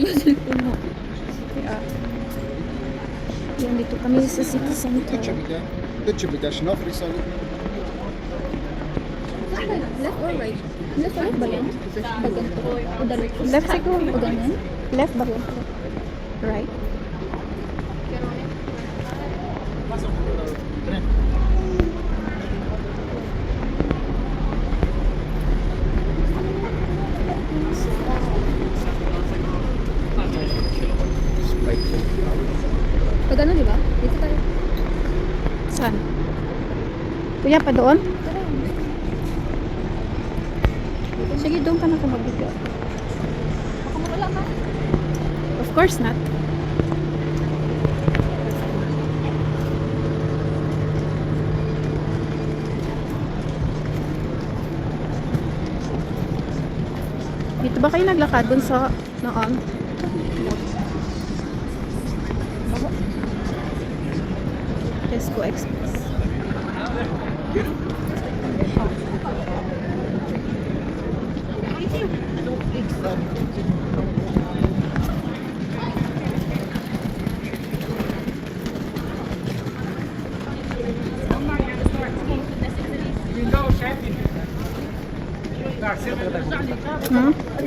yung cellphone mo. Kaya, yan dito kami sa city center. بداش نفري صار Left or right? Left or right ba yan? Pag ganito. O dalawa. Left siguro. O ganyan? Left ba yun? Right? Pag ano, di ba? Dito tayo. Saan? Kuya, pa doon? Tara. Sige, doon ka na kung magbigay. Baka mawala ka. Of course not. Dito ba kayo naglakad dun sa noon? Tesco Express.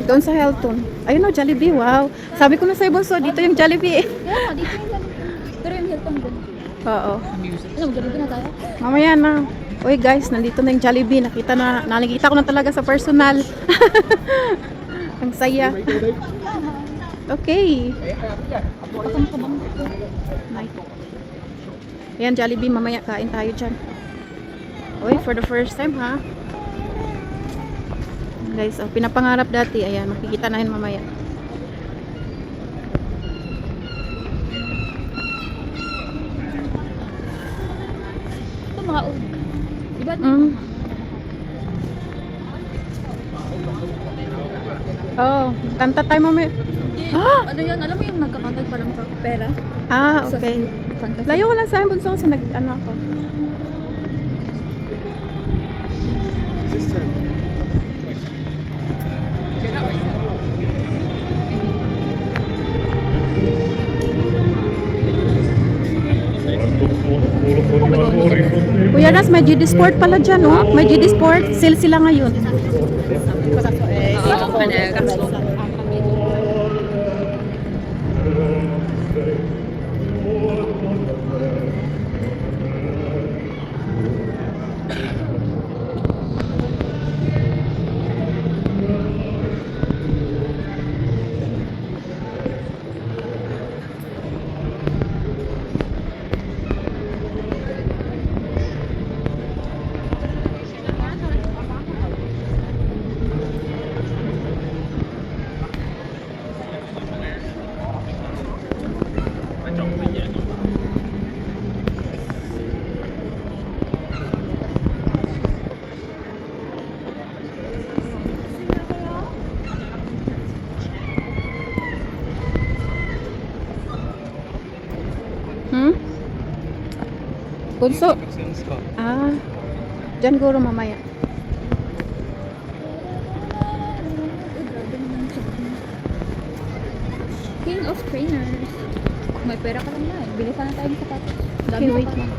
Doon sa Hilton. Ayun o, Jollibee. Wow. Sabi ko na sa'yo, Bunso, dito yung Jollibee. Yeah, dito yung ganito. Pero yung Hilton dun. Oo. Ano, Jollibee na tayo? Mamaya na. Uy guys, nandito na yung Jollibee. Nakita ko na talaga sa personal. Ang saya. Okay. Baka makabang ko. Nice. Ayan, Jollibee. Mamaya kain tayo dyan. Uy, for the first time ha. Guys, oh, pinapangarap dati. Ayan, makikita na yun mamaya. Ito mga old. Diba? Oh, kanta tayo mamaya. Ah! Ano yan? Alam mo yung nagkakantag parang pera? Ah, okay. Fantasy. Layo ko lang sa akin, Bunso, kasi ano ako. Kuya Nas, may GD Sport pala dyan, no? May GD Sport. Sale sila ngayon. Bunso. Ah, dyan guro mamaya. King of trainers. May pera ka lang na eh. Bili ka na tayo ng sapatos. Okay, wait lang.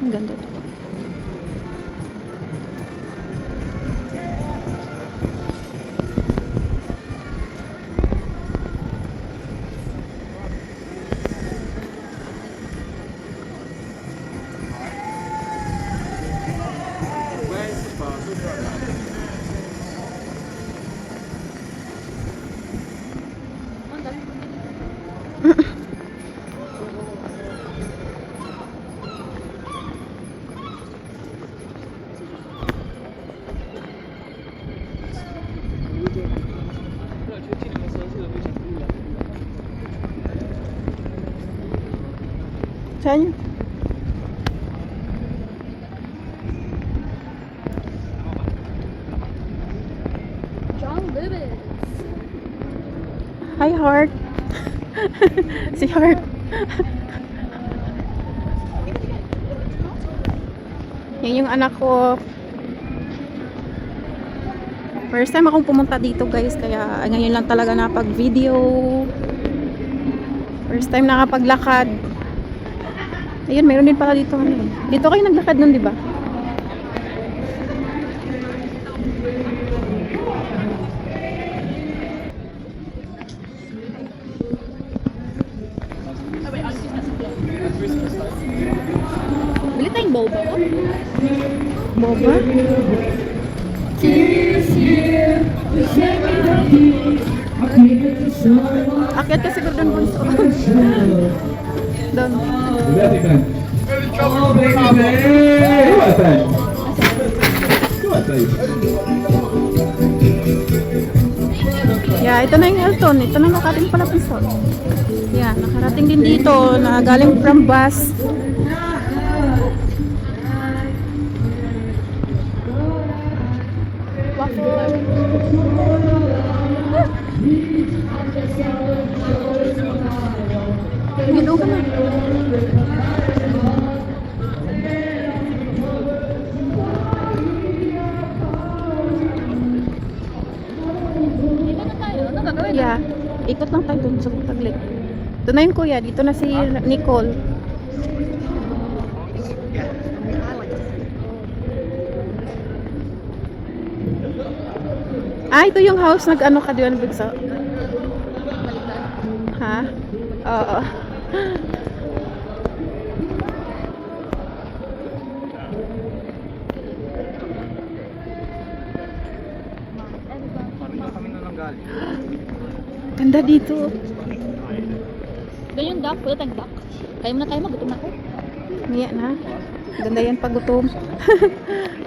Ang ganda to. Diyan. John Lewis. Hi, Heart. Si Heart. Yan yung anak ko. First time akong pumunta dito, guys, kaya ngayon lang talaga napag-video. First time nakapaglakad. Ayun, meron din pala dito. Ano, dito kayo naglakad nun, di ba? Bili tayong boba ko. Boba? Akyat ka siguro doon, bunso. Doon. Yeah, ito na yung Elton. Ito na nakarating pala bunso. Yeah, nakarating din dito na galing from bus. Gino ka na. Dito na tayo. Ano gagawin? Yeah, ikot lang tayo dun sa taglit. Ito na yun, kuya. Dito na si Nicole. Ah, ito yung house nag-ano ka diyan, Bigso? Ha? Oo. Ganda dito. Ganyan duck. Pwede tayong duck. Kaya muna tayo. Magutom na ako. Miya na. Ganda yan pag gutom.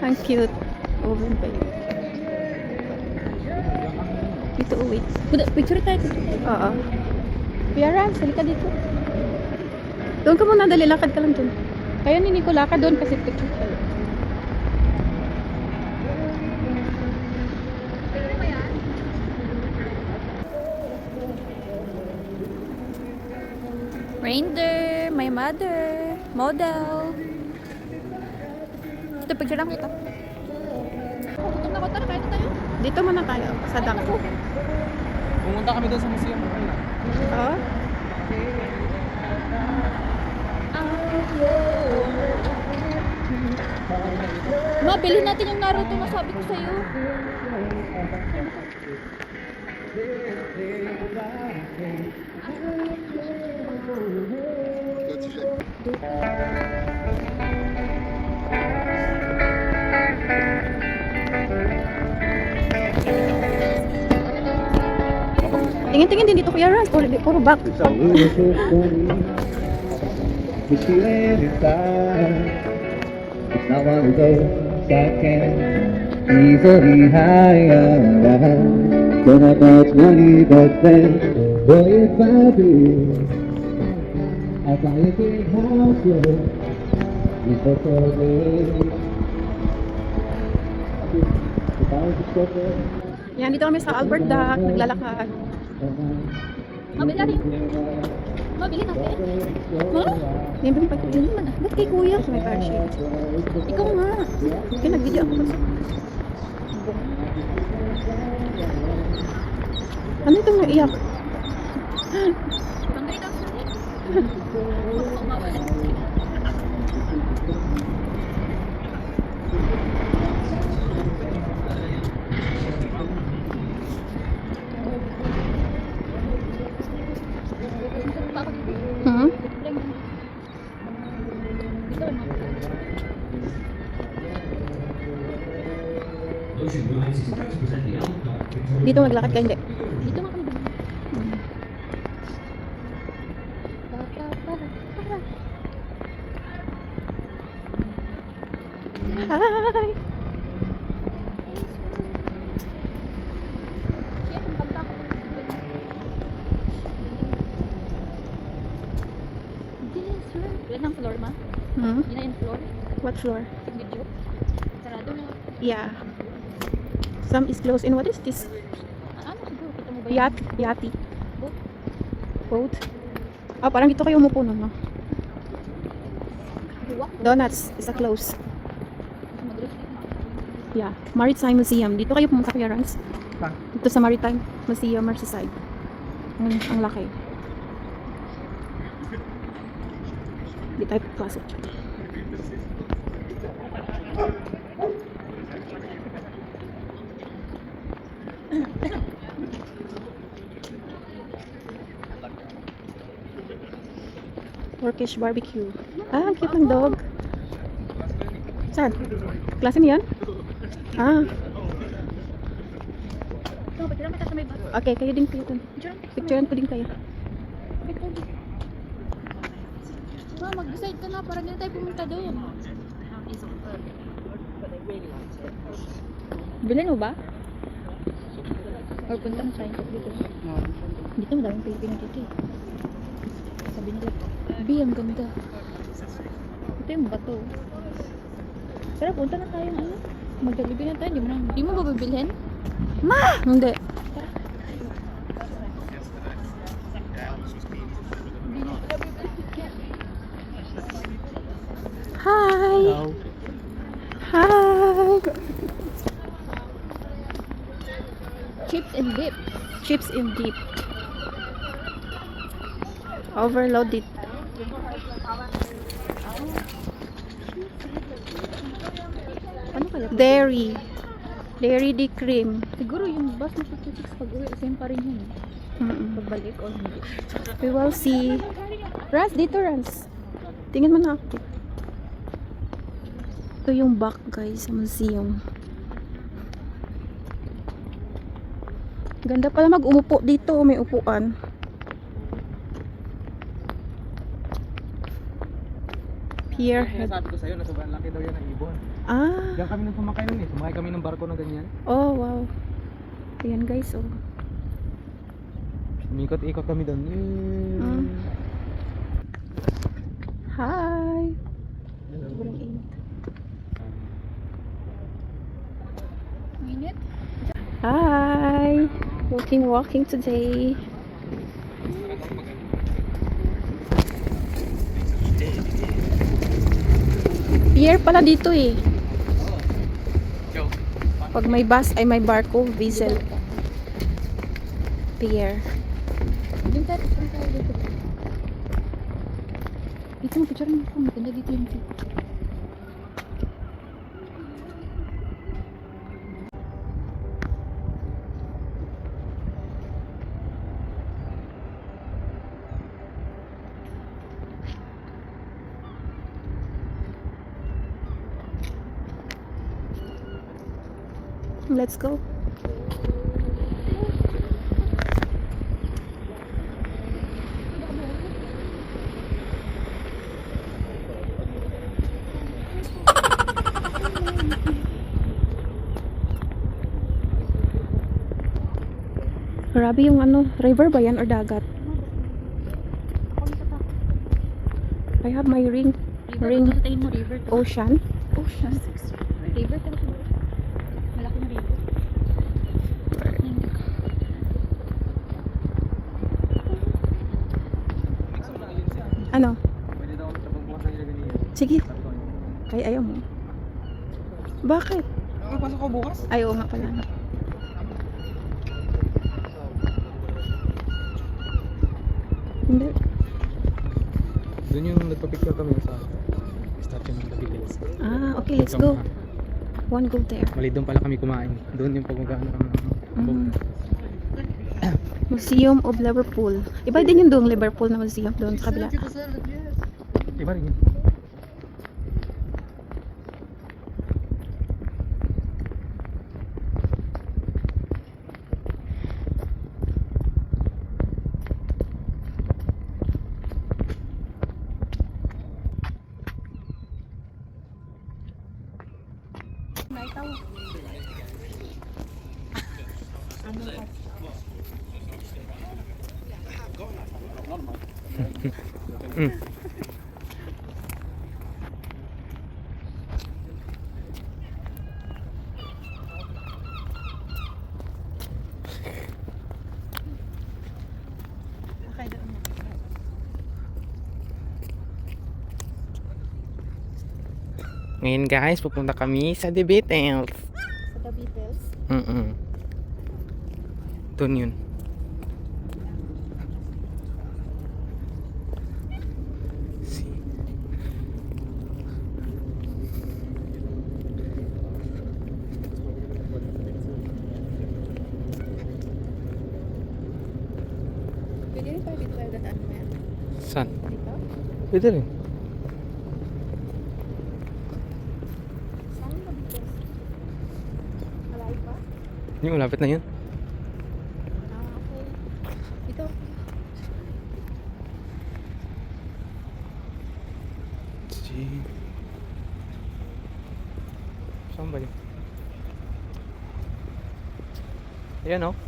Ang cute. Oven pa yun. Dito, wait. Picture tayo. Oo. Kuya Rans, halika dito. Doon ka muna, dali. Lakad ka lang dun. Kaya ni Nico, lakad doon kasi picture tayo. Reindeer, my mother, model. Ito, picture lang kita. Gutom na ko, tara, kain na tayo. Dito muna tayo, sa dock. Pumunta kami doon sa museum. Oo. Ma, bilhin natin yung Naruto na sabi ko sa'yo. That's a shame. Tingin-tingin din dito, Kuya Rans. Puro back. It's a little so funny, but she let it die. It's not one of those I can easily hire. Don't have much money, but then, boy, if I did, I'd buy a big house, yeah, with a family. If I was a sucker, Yan, dito kami sa Albert Dock. Naglalakad. Mabili natin. Mabili natin. Ma? Yan ba yung pagkuhin? Hindi man. Ba't kay kuya? May parachute. Ikaw nga. Okay, nag-video ako. Ano itong naiyak? Pangay daw siya. Hmm? Dito maglakad ka, hindi. Dito nga kami. Hi! Wait lang, Hmm? Yun na yung floor. What floor? Video. Sarado na. Yeah. Some is closed. And what is this? Ano siguro? Kita mo ba Yati. Boat? Boat. Ah, parang dito kayo umupo no? Buwak. Donuts is a close. Madrid. Yeah. Maritime Museum. Dito kayo pumunta Kuya Rans? Pa? Dito sa Maritime Museum, Merseyside. Ang laki. Di tayo pasok. Turkish barbecue. Ah, ang cute ng dog. Saan? Klase mo yan? Ah, Ito, pagkira mo sa may bato. okay. Kayo din kayo dun. Picturean ko din kayo. Ma, mag-decide ka na para hindi na tayo pumunta doon. Bilhin mo ba? Or punta mo sa inyo dito? Dito madaming Pilipino dito eh. Sabi nila, B, ang ganda. Ito yung bato. Tara, punta na tayo ano? Magdalibin na tayo, di mo ba bibilhin? Ma! Hindi. Hi! Hi! Chips and dip. Chips in deep. Overloaded. Ano kaya? Dairy. Dairy di cream. Siguro yung bus na 56 pag-uwi, same pa rin yun. Pagbalik or hindi. We will see. Ras, dito Ras. Tingnan mo na ako. Ito yung back guys sa museum. Ganda pala mag-umupo dito. May upuan. Pierhead. Sabi ko sa'yo na sobrang laki daw yan ng ibon. Ah. Diyan kami nung sumakay nun eh. Sumakay kami ng barko na ganyan. Oh, wow. Ayan guys, oh. Umikot-ikot kami doon. Mm. Hi. Sobrang init. Minute? Hi. Walking today. Pier pala dito eh. Pag may bus ay may barko, Diesel. Pier. Yung tayo dito. Dito mo, picture mo ako. Maganda dito yung view. Let's go. Grabe yung ano, river ba yan or dagat? I have my ring. Ring. Tingin mo, river to. Ocean. Ocean. River talaga. Malaki na river. Ano? Pwede daw ako bukas na ilagay niya. Sige. Ay, ayaw mo. Bakit? Pasok ko bukas? Ayaw nga pala. Hindi. Doon yung nagpa-picture kami sa statue ng David Hills. Ah, okay, let's go. One go there. Mali doon pala kami kumain. Doon yung pagmagano kami. Museum of Liverpool. Iba din yung doong Liverpool na museum doon sa kabila. Iba rin yun. Ngayon guys, pupunta kami sa The Beatles. Sa The Beatles. Doon yun. Pwede rin pa dito tayo dadaan mo yan. Saan? Dito? Pwede rin. Saan ba Beatles? Malayo pa? Yung malapit na yun. Okay. Dito. Saan ba yun? Ayan oh.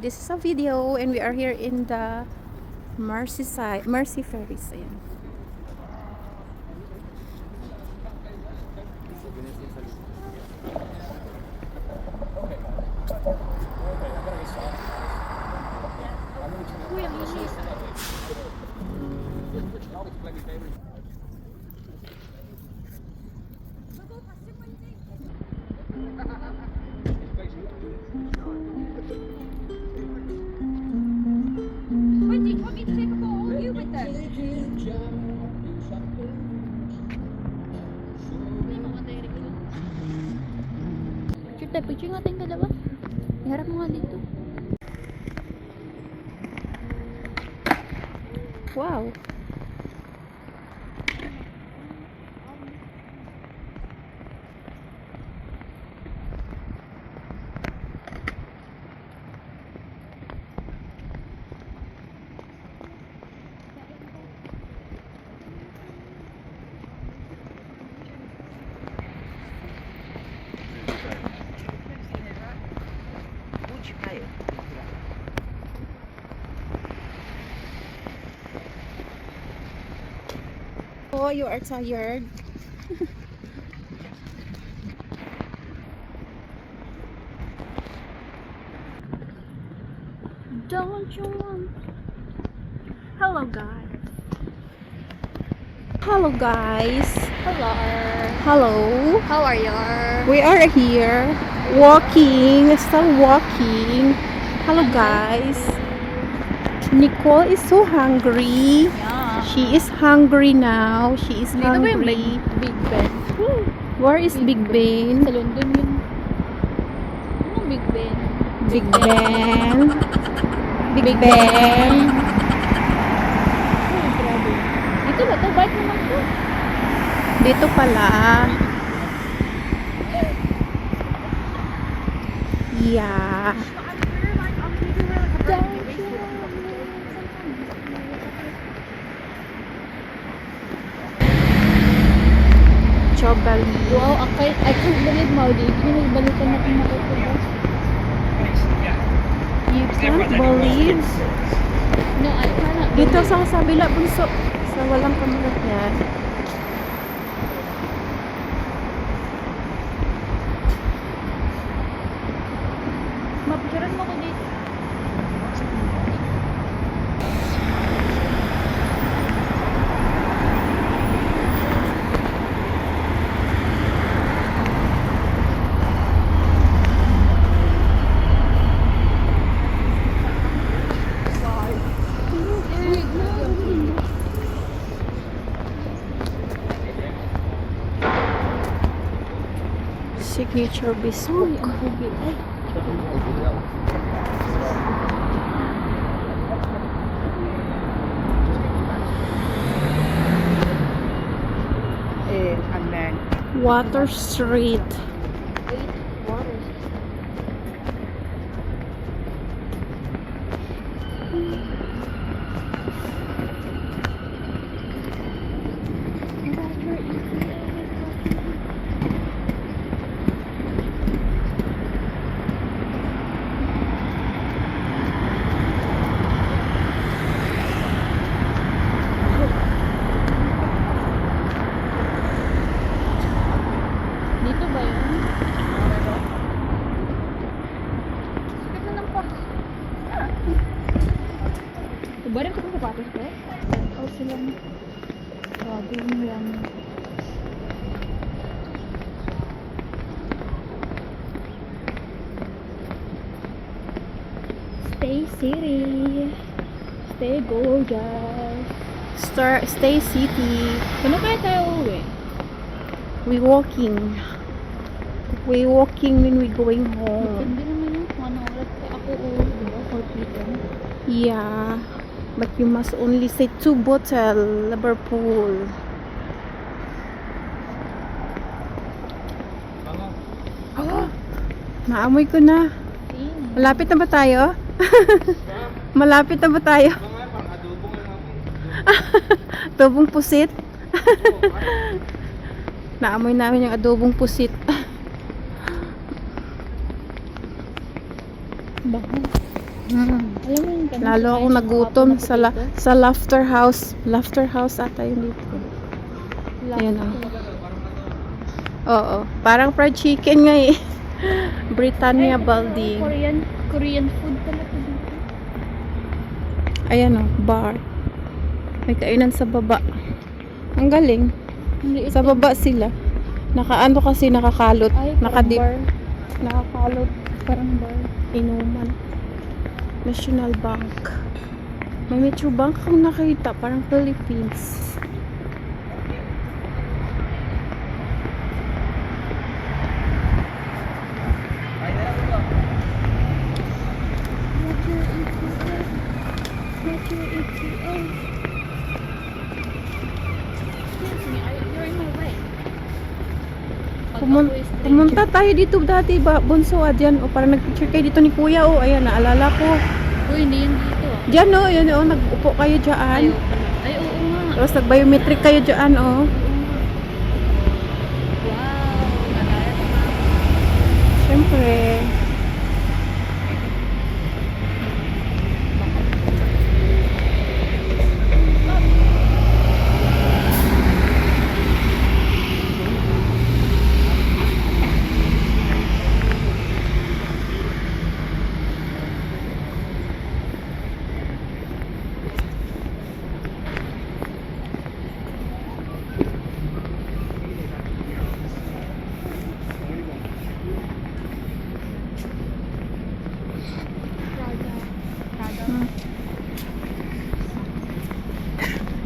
This is a video and we are here in the Mercy Ferries. Ayan. Picture natin dalawa. Iharap mo nga dito. Wow. Oh, you are tired. Don't you want? Hello guys. Hello guys. Hello. Hello. How are you? We are here walking, still walking. Hello guys. Nicole is so hungry. Yeah. She is hungry now. She is Dito ba yung hungry. Big Ben? Where is Big Ben? Sa London yun. Anong Big Ben? Big Ben. Big Ben. Ay, grabe. Dito ba to? Bike naman to. Dito pala. Yeah. Chobali. Wow, I can't believe Maudi. Ginibalitan natin makikita. You can't believe. No, I cannot Dito believe. sa kabila bunso. Sa walang kamera yan. Mapicturean mo ko dito. Signature Uy, bespoke. ang hubi. Ay. Water Street. Wait, water. Dito ba yun? Sakit na ng pa. Ibarin ko sa sapatos ko. Out silang. Grabe yung lang. Stay city. Stay gorgeous. Stay city. Kano kaya tayo uwi? We walking when we going home. Depende naman yung kung anong oras kaya ako uwi. Diba? 4 p.m. Yeah, but you must only say 2 bottle Liverpool. Naamoy ko na. Malapit na ba tayo? Malapit na ba tayo? Adobong pusit. Naamoy namin yung adobong pusit. Baka. Mm. Alam mo yung ganun. Lalo ako nagutom sa Laughter House. Laughter House ata yun dito. Ayan o. Oo. Parang fried chicken nga eh. Britannia Building. Korean food pala ito dito. Ayan o. Bar. May kainan sa baba. Ang galing. Hindi Sa baba sila. Nakaano kasi nakakalot. Ay, parang Nakadip. bar. Nakakalot. Parang bar. Inuman. National Bank. May Metro Bank akong nakita. Parang Philippines. Pumunta tayo dito dati ba? Bunso, dyan. O parang nagpicture kayo dito ni Kuya. O, ayan, naalala ko. Uy, hindi yan dito. Dyan o, yan o. Nag-upo kayo dyan. Ay, oo nga. Tapos nag-biometric kayo dyan o. Wow. Nalala ko nga. Siyempre.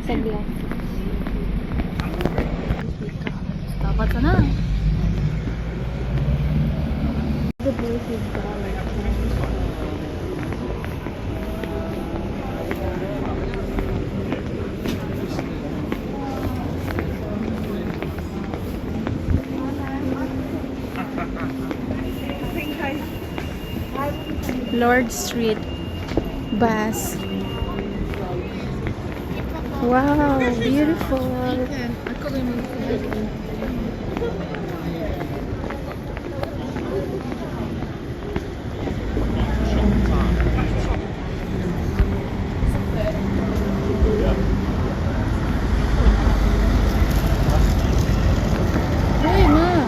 Sagla. Dapat ka na. The voice is God. Lord Street bus. Wow, beautiful. Ay, ma.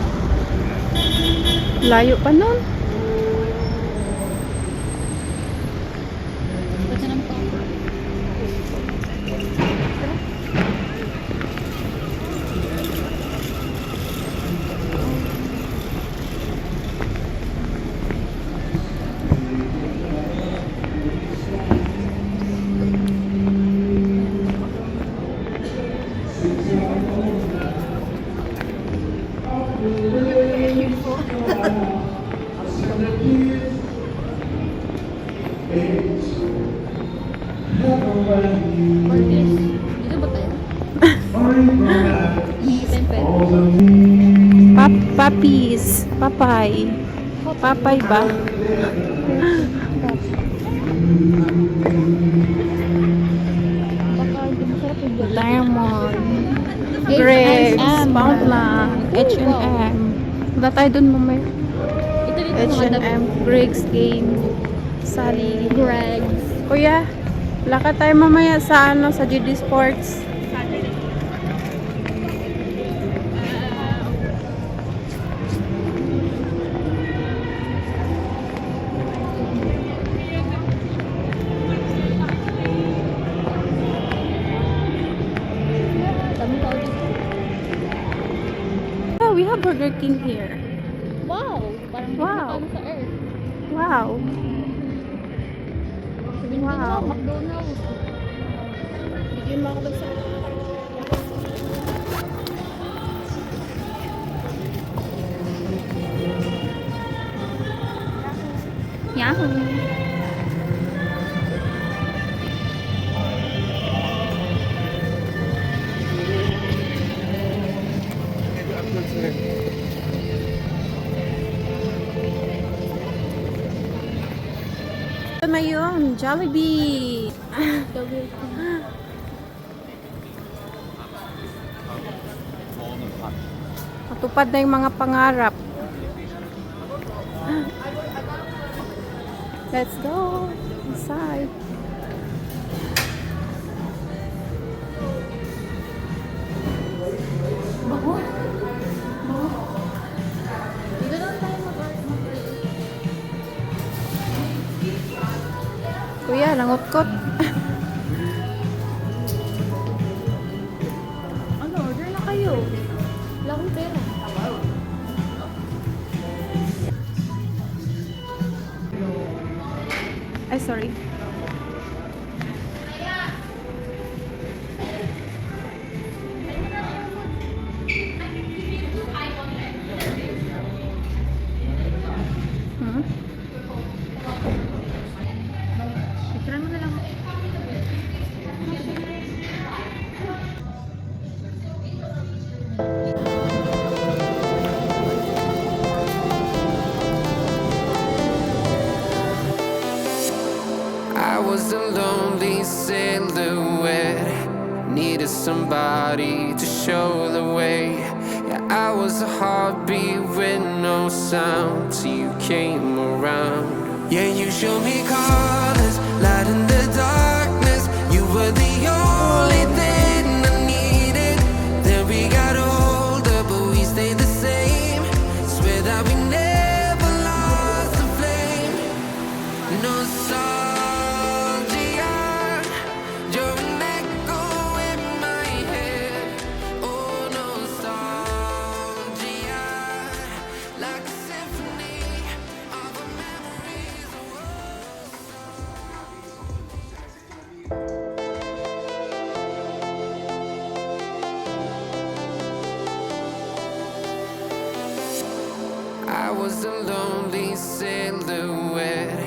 Layo pa nun. Ba't na naman ako? Dito ba tayo? Hindi pen. Papis. Papay. Papay ba? Baka hindi masarap yung vlog. Diamond. Yes, Grapes. H&M. Poundland. H&M. Punta tayo dun mamaya. Ito dito mga H&M. Griggs Game. Sally. Gregs. Kuya, lakad tayo mamaya sa sa GD Sports. Burger King here. Wow! Parang Wow. wow. Sa Earth. Wow. Sabihin Wow. wow. McDonald's. Bigyan mo ako dun sa... Yahoo! Ito na yun, Jollibee! Matupad na yung mga pangarap. Let's go inside. Dito lang tayo Kuya, nangutkot. Ano, order na kayo. Wala akong pera. Ay, sorry. Hmm? Try mo na lang. I was a lonely silhouette, needed somebody to show the way. Yeah, I was a heartbeat with no sound till you came around. Yeah, you showed me colors, light in the darkness. You were the only thing I needed. Then we got older, but we stayed the same. Swear that we never lost the flame. Nostalgia, you're an echo in my head. Oh, nostalgia, like a symphony of our memories. I was a lonely silhouette,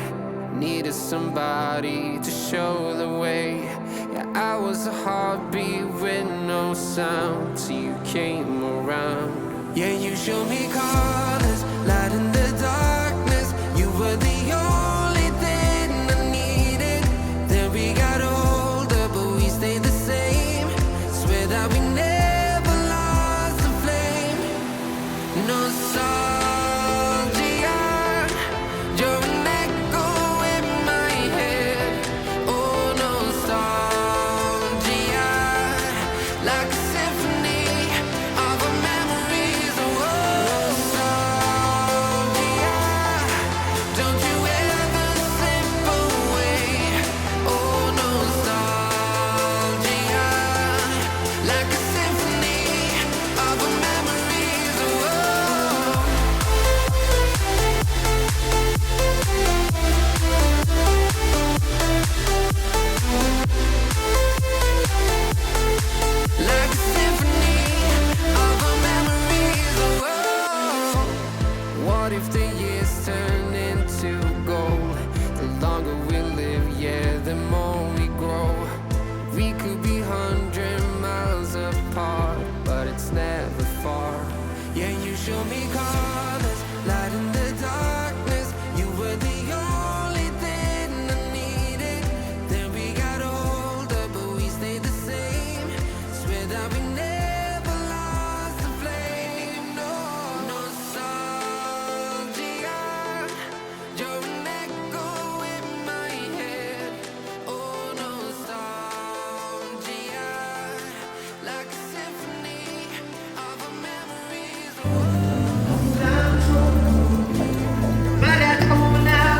needed somebody to show the way. Yeah, I was a heartbeat with no sound till you came around. Yeah, you showed me colors, light in the darkness. You were the only thing I needed. Then we got older, but we stayed the same. Swear that we never lost the flame. Nostalgia, you're an echo in my head. Oh, nostalgia, like a symphony of our memories. Oh, nostalgia, don't you ever slip away. Oh, nostalgia, like a symphony of our memories. Oh, like a symphony of our memories. Oh, what if the years turn into gold? The longer we live, yeah, the more we grow. We could be 100 miles apart, but it's never far. Yeah, you show me colors, light in the darkness. You were the only thing I needed. Then we got older, but we stayed the same. Swear that we never lost the flame. No, nostalgia, you're an echo in my head. Oh, nostalgia, like a symphony of our memories. My dad's home now.